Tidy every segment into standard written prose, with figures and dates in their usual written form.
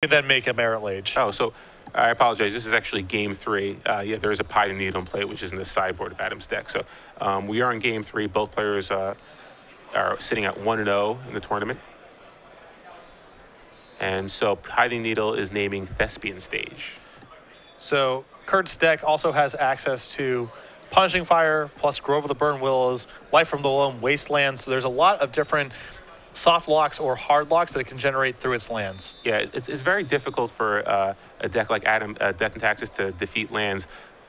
And then make a Merit Lage. Oh, so I apologize. This is actually game 3. Yeah, there is a Pie and Needle in play, which is in the sideboard of Adam's deck. So we are in game 3. Both players are sitting at 1-0 in the tournament. And so Pie and Needle is naming Thespian Stage. So Kurt's deck also has access to Punishing Fire, plus Grove of the Burned Willows, Life from the Loam Wasteland. So there's a lot of different soft locks or hard locks that it can generate through its lands. Yeah, it's very difficult for a deck like Death and Taxes to defeat lands.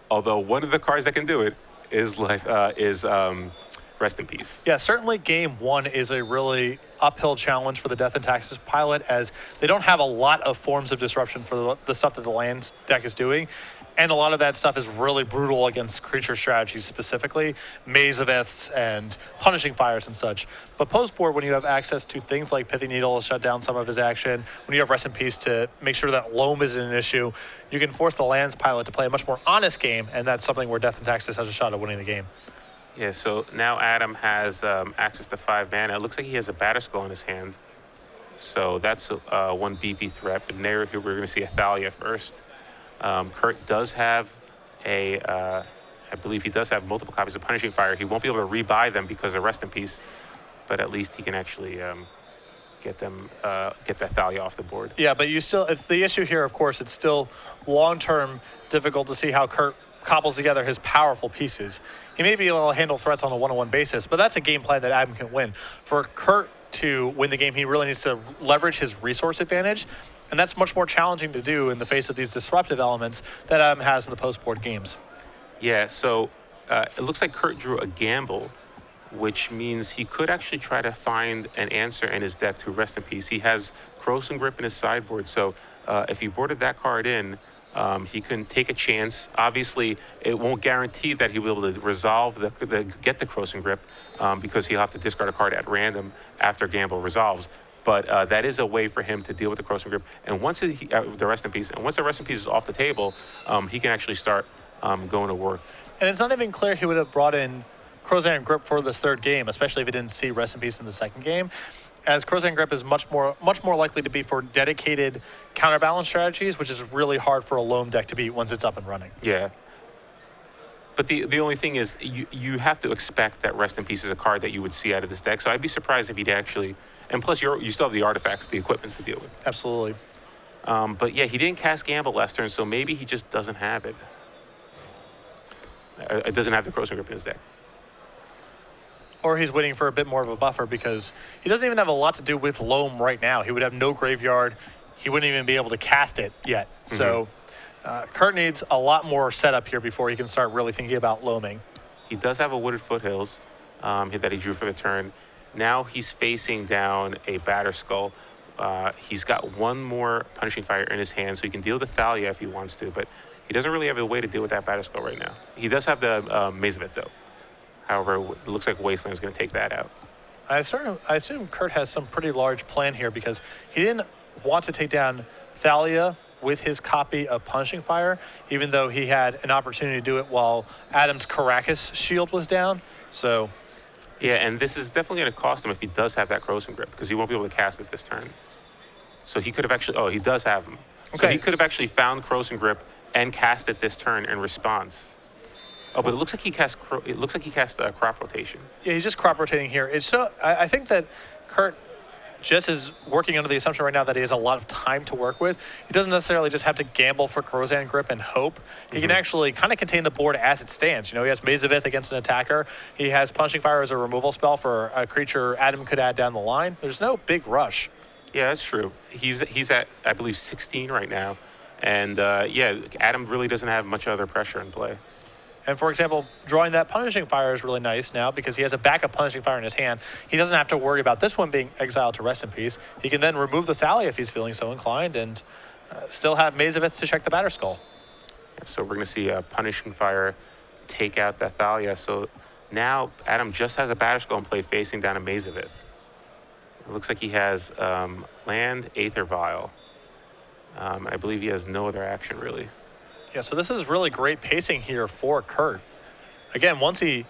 Although one of the cards that can do it is Rest in Peace. Yeah, certainly game 1 is a really uphill challenge for the Death and Taxes pilot, as they don't have a lot of forms of disruption for the stuff that the lands deck is doing. And a lot of that stuff is really brutal against creature strategies, specifically Maze of Iths and Punishing Fires and such. But post-board, when you have access to things like Pithy Needle to shut down some of his action, when you have Rest in Peace to make sure that Loam isn't an issue, you can force the lands pilot to play a much more honest game, and that's something where Death and Taxes has a shot at winning the game. Yeah, so now Adam has access to 5 mana. It looks like he has a Batterskull in his hand. So that's one beefy threat. But there we're going to see a Thalia first. Kurt does have I believe he does have multiple copies of Punishing Fire. He won't be able to rebuy them because of Rest in Peace, but at least he can actually get that Thalia off the board. Yeah, but it's the issue here, of course, it's still long-term difficult to see how Kurt cobbles together his powerful pieces. He may be able to handle threats on a one-on-one basis, but that's a game plan that Adam can win. For Kurt to win the game, he really needs to leverage his resource advantage, and that's much more challenging to do in the face of these disruptive elements that Adam has in the post-board games. Yeah, so it looks like Kurt drew a gamble, which means he could actually try to find an answer in his deck to Rest in Peace. He has Corrosive Grip in his sideboard, so if he boarded that card in, he can take a chance. Obviously, it won't guarantee that he will be able to resolve get the Corrosive Grip because he'll have to discard a card at random after gamble resolves. But that is a way for him to deal with the Corrosive Grip. And once the Rest in Peace, and once the Rest in Peace is off the table, he can actually start going to work. And it's not even clear he would have brought in Crozan Grip for this third game, especially if he didn't see Rest in Peace in the second game, as Crozan Grip is much more likely to be for dedicated counterbalance strategies, which is really hard for a Loam deck to beat once it's up and running. Yeah. But the only thing is you have to expect that Rest in Peace is a card that you would see out of this deck. So I'd be surprised if he'd actually, and plus you still have the artifacts, the equipments to deal with. Absolutely. But yeah, he didn't cast Gamble last turn, so maybe he just doesn't have it. It doesn't have the Corrosive Grip in his deck. Or he's waiting for a bit more of a buffer because he doesn't even have a lot to do with Loam right now. He would have no graveyard. He wouldn't even be able to cast it yet. Mm-hmm. So Kurt needs a lot more setup here before he can start really thinking about Loaming. He does have a Wooded Foothills that he drew for the turn. Now he's facing down a Batterskull. He's got one more Punishing Fire in his hand, so he can deal with the Thalia if he wants to, but he doesn't really have a way to deal with that Batterskull right now. He does have the Maze of It, though. However, it looks like Wasteland is going to take that out. I assume Kurt has some pretty large plan here because he didn't want to take down Thalia with his copy of Punishing Fire, even though he had an opportunity to do it while Adam's Caracas shield was down. So, yeah, and this is definitely going to cost him if he does have that Corrosive Grip because he won't be able to cast it this turn. So he could have actually, oh, he does have them. Okay. So he could have actually found Corrosive Grip and cast it this turn in response. Oh, but it looks like he cast. Crop Rotation. Yeah, he's just crop rotating here. It's so. I think that Kurt just is working under the assumption right now that he has a lot of time to work with. He doesn't necessarily just have to gamble for Crozan Grip and hope. He can actually kind of contain the board as it stands. You know, he has Maze of Ith against an attacker. He has Punishing Fire as a removal spell for a creature Adam could add down the line. There's no big rush. Yeah, that's true. He's at, I believe, 16 right now, and yeah, Adam really doesn't have much other pressure in play. And for example, drawing that Punishing Fire is really nice now because he has a backup Punishing Fire in his hand. He doesn't have to worry about this one being exiled to Rest in Peace. He can then remove the Thalia if he's feeling so inclined and still have Maze of Ith to check the Batterskull. So we're going to see a Punishing Fire take out that Thalia. So now Adam just has a Batterskull in play facing down a Maze of Ith. It looks like he has land, Aether Vial. I believe he has no other action really. Yeah, so this is really great pacing here for Kurt. Again, once he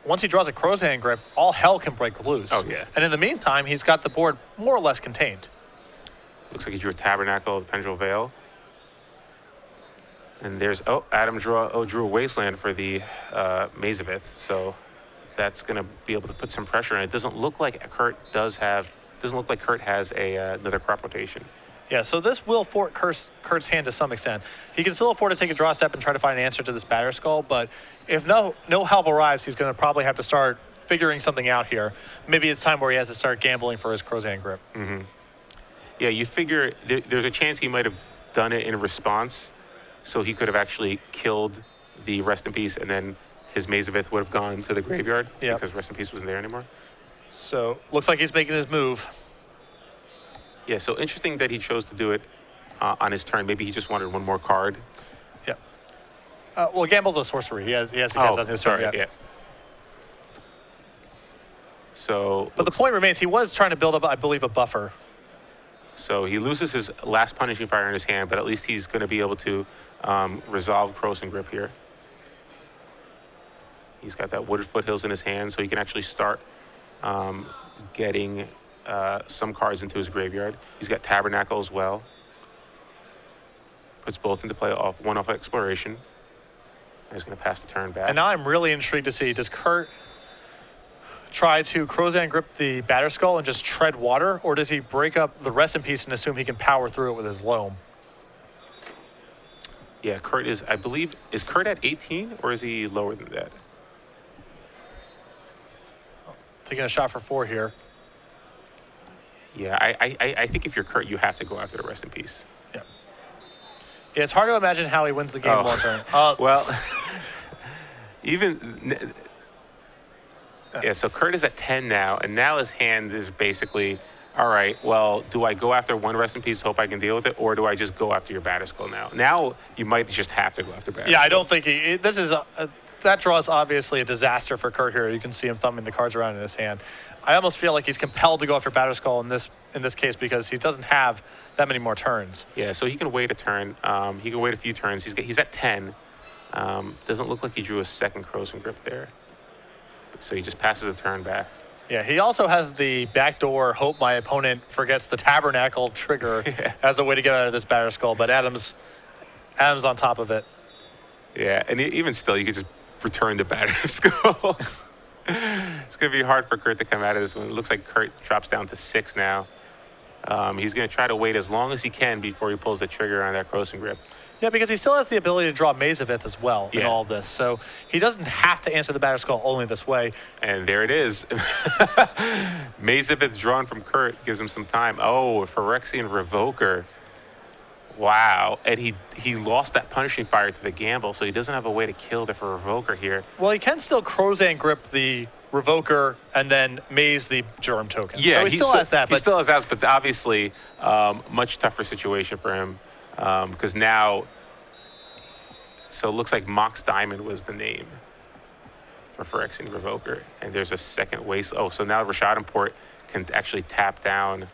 draws a Crozan Grip, all hell can break loose. Oh, yeah. And in the meantime, he's got the board more or less contained. Looks like he drew a Tabernacle of the Pendrell Vale. And there's, Adam drew a Wasteland for the Mazavith. So that's going to be able to put some pressure. And it doesn't look like Kurt has another crop rotation. Yeah, so this will fort Kurt's hand to some extent. He can still afford to take a draw step and try to find an answer to this Batter Skull, but if no help arrives, he's going to probably have to start figuring something out here. Maybe it's time where he has to start gambling for his Crozan grip. Mm-hmm. Yeah, you figure there's a chance he might have done it in response, so he could have actually killed the Rest in Peace, and then his Mazavith would have gone to the graveyard because Rest in Peace wasn't there anymore. So looks like he's making his move. Yeah, so interesting that he chose to do it on his turn. Maybe he just wanted one more card. Yeah. Well, Gamble's a sorcery. He has to cast on his turn. Yeah. So, but the point remains, he was trying to build up, I believe, a buffer. So he loses his last Punishing Fire in his hand, but at least he's going to be able to resolve Crowson Grip here. He's got that Wooded Foothills in his hand, so he can actually start getting some cards into his graveyard. He's got Tabernacle as well. Puts both into play one off Exploration. He's going to pass the turn back. And now I'm really intrigued to see, does Kurt try to Crozan Grip the Batter Skull and just tread water, or does he break up the Rest in Peace and assume he can power through it with his Loam? Yeah, Kurt is, I believe, is Kurt at 18 or is he lower than that? Taking a shot for 4 here. Yeah, I think if you're Kurt, you have to go after the Rest in Peace. Yeah. Yeah, it's hard to imagine how he wins the game long term. Well, even... Yeah, so Kurt is at 10 now, and now his hand is basically, all right, well, do I go after one Rest in Peace, hope I can deal with it, or do I just go after your Batter Skull now? Now you might just have to go after Batter Skull. Yeah, I don't think this is that draw is obviously a disaster for Kurt here. You can see him thumbing the cards around in his hand. I almost feel like he's compelled to go after Batter Skull in this case because he doesn't have that many more turns. Yeah, so he can wait a turn. He can wait a few turns. He's at 10. Doesn't look like he drew a second Crowson Grip there. So he just passes the turn back. Yeah, he also has the backdoor hope my opponent forgets the Tabernacle trigger as a way to get out of this Batter Skull, but Adam's on top of it. Yeah, and even still, you could just return the Batter Skull. It's going to be hard for Kurt to come out of this one. It looks like Kurt drops down to 6 now. He's going to try to wait as long as he can before he pulls the trigger on that Crowson Grip. Yeah, because he still has the ability to draw Mazavith as well in all of this. So he doesn't have to answer the Batter Skull only this way. And there it is. Mazavith's drawn from Kurt. Gives him some time. Oh, Phyrexian Revoker. Wow. And he lost that Punishing Fire to the Gamble, so he doesn't have a way to kill the Revoker here. Well, he can still Crozan Grip the Revoker and then Maze the Germ token. Yeah, so he still has that. He still has that, but obviously much tougher situation for him. Because now, so it looks like Mox Diamond was the name for Phyrexian Revoker. And there's a second waste. Oh, so now Rashad Port can actually tap down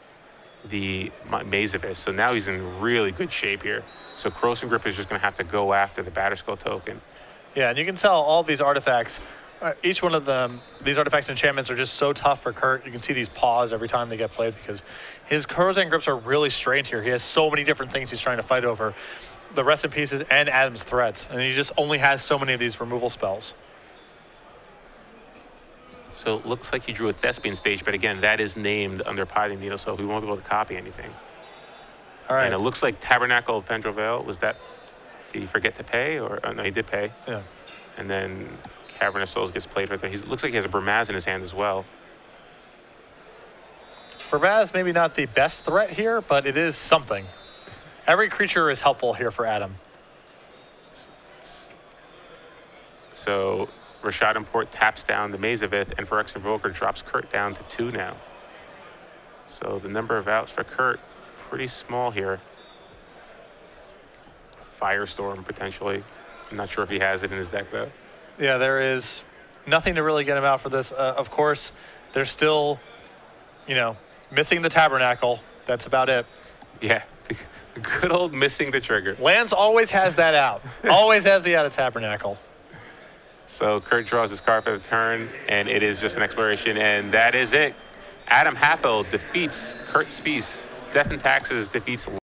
the Mazavith. So now he's in really good shape here. So Crowson Grip is just going to have to go after the Batter Skull token. Yeah, and you can tell all these artifacts, each one of them, these artifacts and enchantments are just so tough for Kurt. You can see these paws every time they get played because his Crozan Grips are really strained here. He has so many different things he's trying to fight over. The Rest in Pieces and Adam's threats. And he just only has so many of these removal spells. So it looks like he drew a Thespian Stage, but again, that is named under Piloting Needle, so we won't be able to copy anything. All right. And it looks like Tabernacle of Pendrell Vale. Was that, did he forget to pay? Or no, he did pay. Yeah. And then Cavern of Souls gets played right there. He looks like he has a Burmaz in his hand as well. Burmaz maybe not the best threat here, but it is something. Every creature is helpful here for Adam. So Rashad Port taps down the Mazavith, and Phyrexian Revoker drops Kurt down to 2 now. So the number of outs for Kurt, pretty small here. Firestorm, potentially. I'm not sure if he has it in his deck, though. Yeah, there is nothing to really get him out for this. Of course, they're still, missing the Tabernacle. That's about it. Yeah, the good old missing the trigger. Lance always has that out. Always has the out of Tabernacle. So Kurt draws his card for the turn, and it is just an exploration, and that is it. Adam Happel defeats Kurt Spiess Death and Taxes defeats